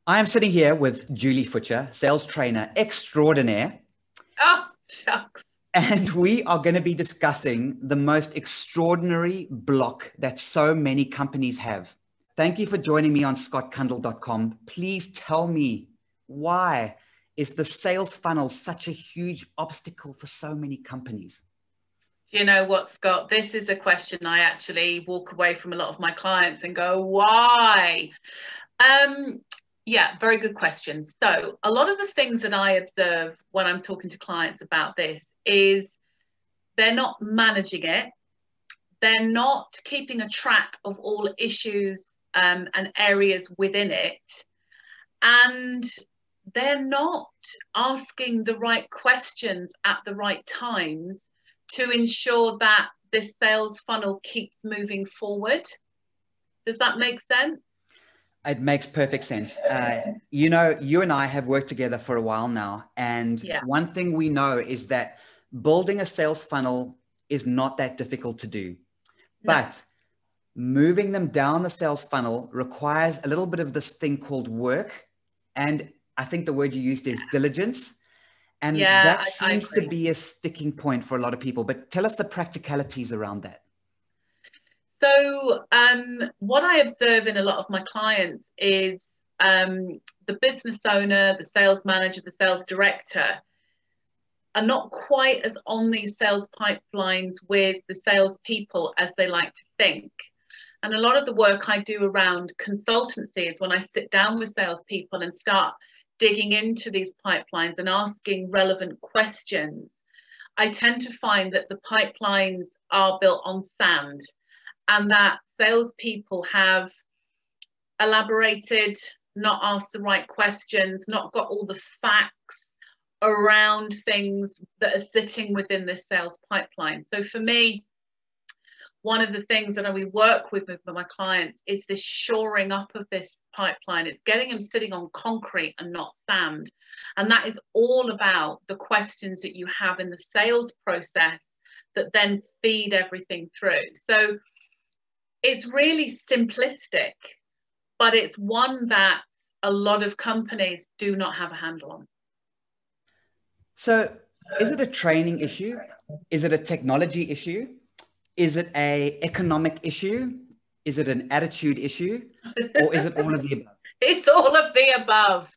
I am sitting here with Julie Futcher, sales trainer extraordinaire, Oh, shucks. and we are going to be discussing the most extraordinary block that so many companies have. Thank you for joining me on scottcundill.com. Please tell me, why is the sales funnel such a huge obstacle for so many companies? You know what, Scott? This is a question I actually walk away from a lot of my clients and go, why? Yeah, very good question. So a lot of the things that I observe when I'm talking to clients about this is they're not managing it. They're not keeping a track of all issues and areas within it. And they're not asking the right questions at the right times to ensure that this sales funnel keeps moving forward. Does that make sense? It makes perfect sense. You and I have worked together for a while now. And one thing we know is that building a sales funnel is not that difficult to do. No. But moving them down the sales funnel requires a little bit of this thing called work. And I think the word you used is diligence. And that seems to be a sticking point for a lot of people. But tell us the practicalities around that. So what I observe in a lot of my clients is the business owner, the sales manager, the sales director are not quite as on these sales pipelines with the salespeople as they like to think. And a lot of the work I do around consultancy is when I sit down with salespeople and start digging into these pipelines and asking relevant questions. I tend to find that the pipelines are built on sand, and that salespeople have elaborated, not asked the right questions, not got all the facts around things that are sitting within this sales pipeline. So for me, one of the things that we work with my clients is this shoring up of this pipeline. It's getting them sitting on concrete and not sand. And that is all about the questions that you have in the sales process that then feed everything through. So it's really simplistic, but it's one that a lot of companies do not have a handle on. So is it a training issue? Is it a technology issue? Is it an economic issue? Is it an attitude issue? Or is it all of the above? It's all of the above.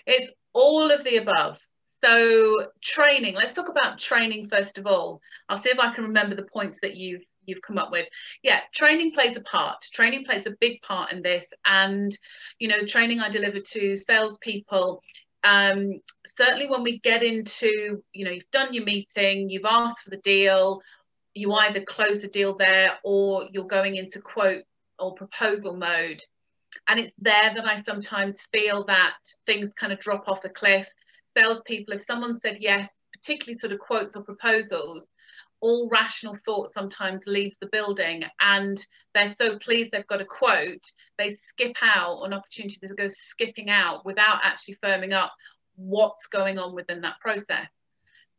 It's all of the above. So training, let's talk about training first of all. I'll see if I can remember the points that you've come up with. Yeah, training plays a part. Training plays a big part in this. And, you know, training I deliver to salespeople, certainly when we get into, you know, you've done your meeting, you've asked for the deal, you either close the deal there or you're going into quote or proposal mode. And it's there that I sometimes feel that things kind of drop off a cliff. Salespeople, if someone said yes, particularly sort of quotes or proposals, all rational thought sometimes leaves the building, and they're so pleased they've got a quote, they skip out an opportunity to go skipping out without actually firming up what's going on within that process.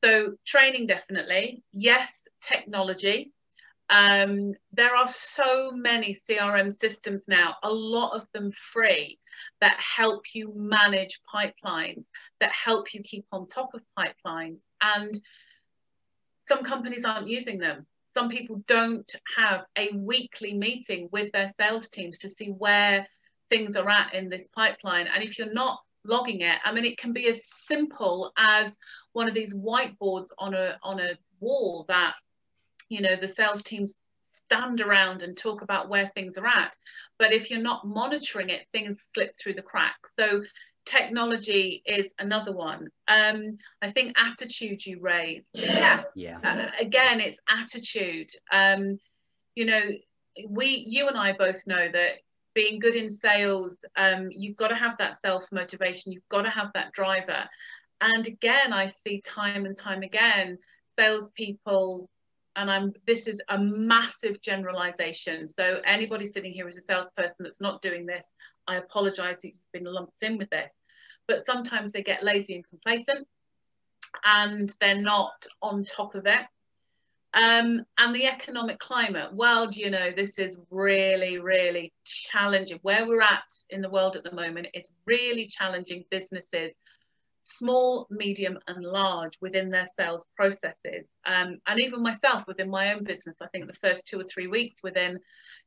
So training, definitely. Yes, technology. There are so many CRM systems now, a lot of them free, that help you manage pipelines, that help you keep on top of pipelines. And some companies aren't using them. Some people don't have a weekly meeting with their sales teams to see where things are at in this pipeline. And if you're not logging it, I mean, it can be as simple as one of these whiteboards on a wall that, you know, the sales teams stand around and talk about where things are at. But if you're not monitoring it, things slip through the cracks. So technology is another one. I think attitude you raised. Yeah. Again, it's attitude. You know, you and I both know that being good in sales, you've got to have that self-motivation. You've got to have that driver. And again, I see time and time again, salespeople, and this is a massive generalization. So anybody sitting here as a salesperson that's not doing this, I apologize that you've been lumped in with this. But sometimes they get lazy and complacent and they're not on top of it. And the economic climate, well, you know, this is really, really challenging. Where we're at in the world at the moment is really challenging businesses, small, medium and large, within their sales processes. And even myself within my own business, I think the first 2 or 3 weeks within,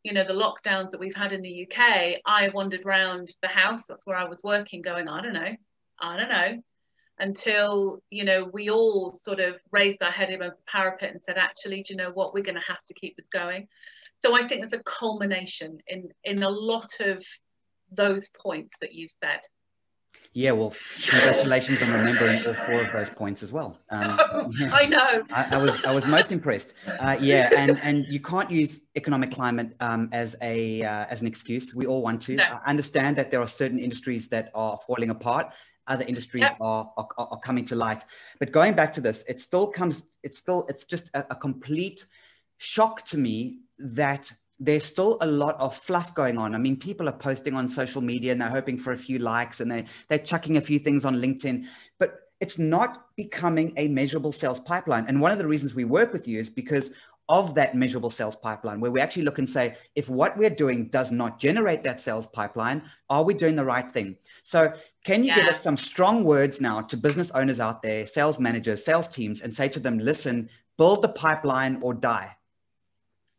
you know, the lockdowns that we've had in the UK, I wandered around the house, that's where I was working, going, I don't know, until, you know, we all sort of raised our head above the parapet and said, actually, do you know what, we're going to have to keep this going. So I think there's a culmination in a lot of those points that you said. Yeah, well, congratulations on remembering all 4 of those points as well. Yeah. I know. I was most impressed. Yeah, and you can't use economic climate as an excuse. We all want to. No. I understand that there are certain industries that are falling apart. Other industries are coming to light. But going back to this, it's just a complete shock to me that there's still a lot of fluff going on. I mean, people are posting on social media and they're hoping for a few likes and they're chucking a few things on LinkedIn, but it's not becoming a measurable sales pipeline. And one of the reasons we work with you is because of that measurable sales pipeline, where we actually look and say, if what we're doing does not generate that sales pipeline, are we doing the right thing? So can you give us some strong words now to business owners out there, sales managers, sales teams, and say to them, listen, build the pipeline or die?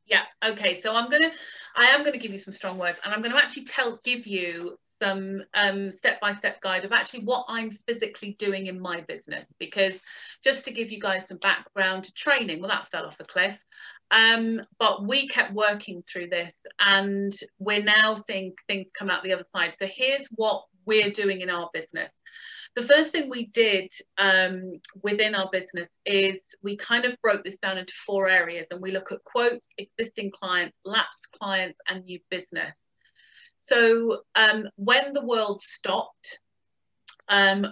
Yeah. Okay. So I am going to give you some strong words, and I'm going to actually give you some step-by-step guide of actually what I'm physically doing in my business, because just to give you guys some background to training, well, that fell off a cliff. But we kept working through this and we're now seeing things come out the other side. So here's what we're doing in our business. The first thing we did within our business is we kind of broke this down into 4 areas, and we look at quotes, existing clients, lapsed clients, and new business. So when the world stopped,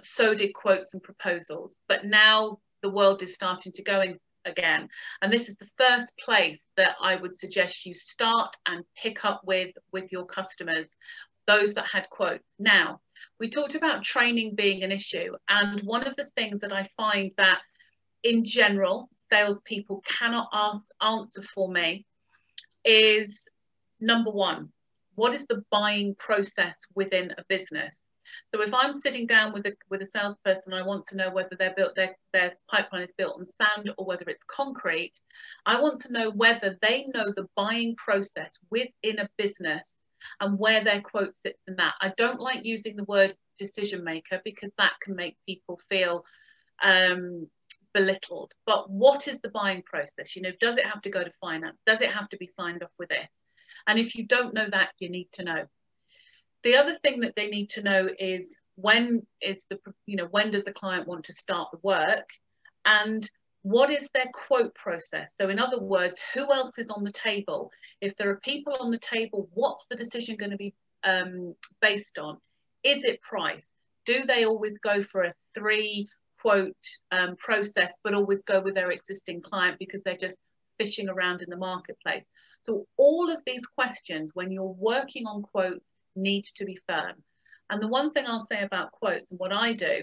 so did quotes and proposals, but now the world is starting to go again. And this is the first place that I would suggest you start and pick up with your customers, those that had quotes. Now, we talked about training being an issue. And one of the things that I find that in general, salespeople cannot answer for me is, number one, what is the buying process within a business? So if I'm sitting down with a salesperson, I want to know whether their pipeline is built on sand or whether it's concrete. I want to know whether they know the buying process within a business and where their quote sits in that. I don't like using the word decision maker because that can make people feel belittled. But what is the buying process? You know, does it have to go to finance? Does it have to be signed off with this? And if you don't know that, you need to know. The other thing that they need to know is when does the client want to start the work, and what is their quote process? So in other words, who else is on the table? If there are people on the table, what's the decision going to be based on? Is it price? Do they always go for a 3-quote process, but always go with their existing client because they're just fishing around in the marketplace? So all of these questions, when you're working on quotes, need to be firm. And the one thing I'll say about quotes and what I do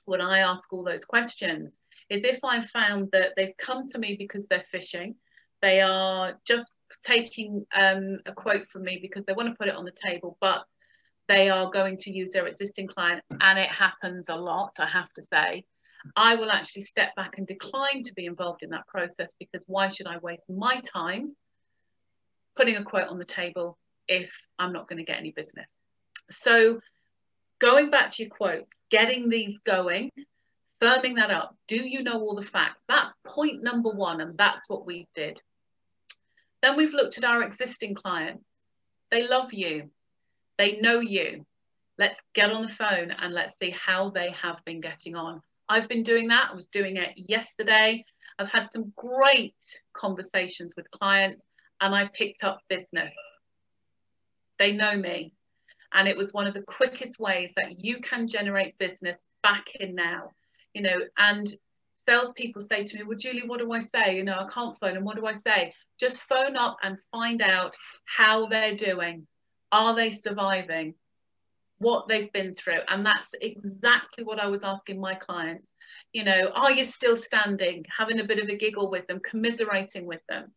when I ask all those questions is, if I've found that they've come to me because they're fishing, they are just taking a quote from me because they want to put it on the table, but they are going to use their existing client, and it happens a lot, I have to say, I will actually step back and decline to be involved in that process, because why should I waste my time putting a quote on the table if I'm not going to get any business? So going back to your quote, getting these going, firming that up. Do you know all the facts? That's point number 1, and that's what we did. Then we've looked at our existing clients. They love you. They know you. Let's get on the phone and let's see how they have been getting on. I've been doing that. I was doing it yesterday. I've had some great conversations with clients and I picked up business. They know me. And it was one of the quickest ways that you can generate business back in now. You know, and salespeople say to me, well, Julie, what do I say? You know, I can't phone. And what do I say? Just phone up and find out how they're doing. Are they surviving? what they've been through. And that's exactly what I was asking my clients. You know, are you still standing? Having a bit of a giggle with them, commiserating with them.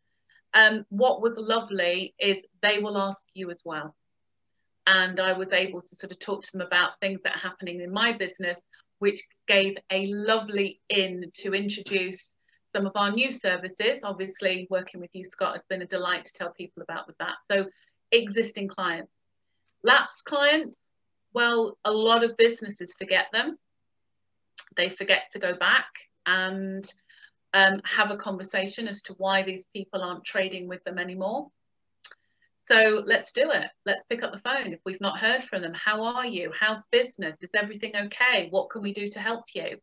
What was lovely is they will ask you as well. And I was able to sort of talk to them about things that are happening in my business, which gave a lovely in to introduce some of our new services. Obviously, working with you, Scott, has been a delight to tell people about with that. So existing clients. Lapsed clients, well, a lot of businesses forget them. They forget to go back and have a conversation as to why these people aren't trading with them anymore. So let's do it. Let's pick up the phone. If we've not heard from them, how are you? How's business? Is everything okay? What can we do to help you?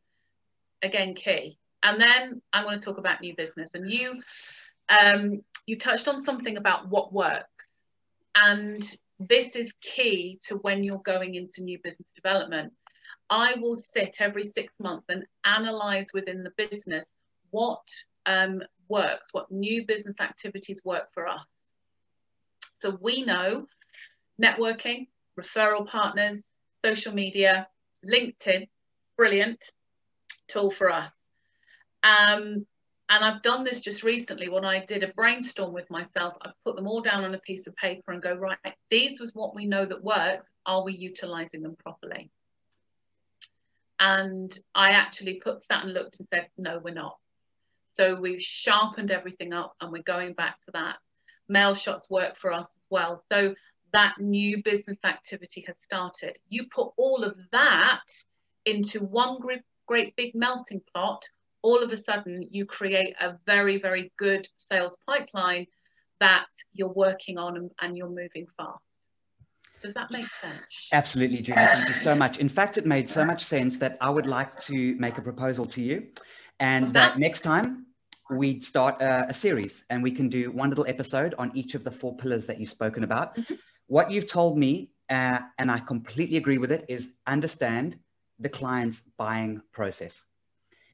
Again, key. And then I'm going to talk about new business. And you touched on something about what works. And this is key to when you're going into new business development. I will sit every 6 months and analyze within the business what works, what new business activities work for us. So we know networking, referral partners, social media, LinkedIn, brilliant tool for us. And I've done this just recently when I did a brainstorm with myself. I put them all down on a piece of paper and go, right, these was what we know that works. Are we utilizing them properly? And I actually sat and looked and said, no, we're not. So we've sharpened everything up and we're going back to that. Mail shots work for us as well. So that new business activity has started. You put all of that into one great big melting pot, all of a sudden you create a very, very good sales pipeline that you're working on and you're moving fast. Does that make sense? Absolutely, Julie. Thank you so much. In fact, it made so much sense that I would like to make a proposal to you. And that next time we'd start a series and we can do one little episode on each of the 4 pillars that you've spoken about. Mm-hmm. What you've told me, and I completely agree with it, is understand the client's buying process.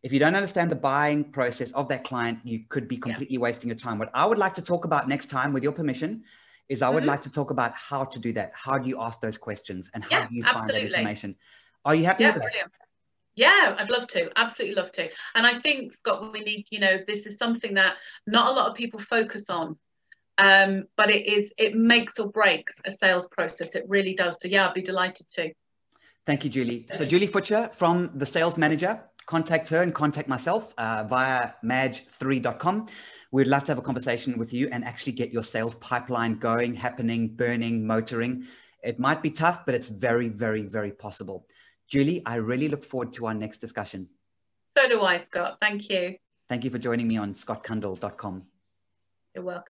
If you don't understand the buying process of that client, you could be completely wasting your time. What I would like to talk about next time, with your permission, is I would like to talk about how to do that. How do you ask those questions and how do you find that information? Are you happy with that? Brilliant. Yeah, I'd love to. Absolutely love to. And I think, Scott, we need, you know, this is something that not a lot of people focus on, but it makes or breaks a sales process. It really does. So yeah, I'd be delighted to. Thank you, Julie. So Julie Futcher from The Sales Manager, contact her and contact myself via maj3.com. We'd love to have a conversation with you and actually get your sales pipeline going, happening, burning, motoring. It might be tough, but it's very, very, very possible. Julie, I really look forward to our next discussion. So do I, Scott. Thank you. Thank you for joining me on scottcundill.com. You're welcome.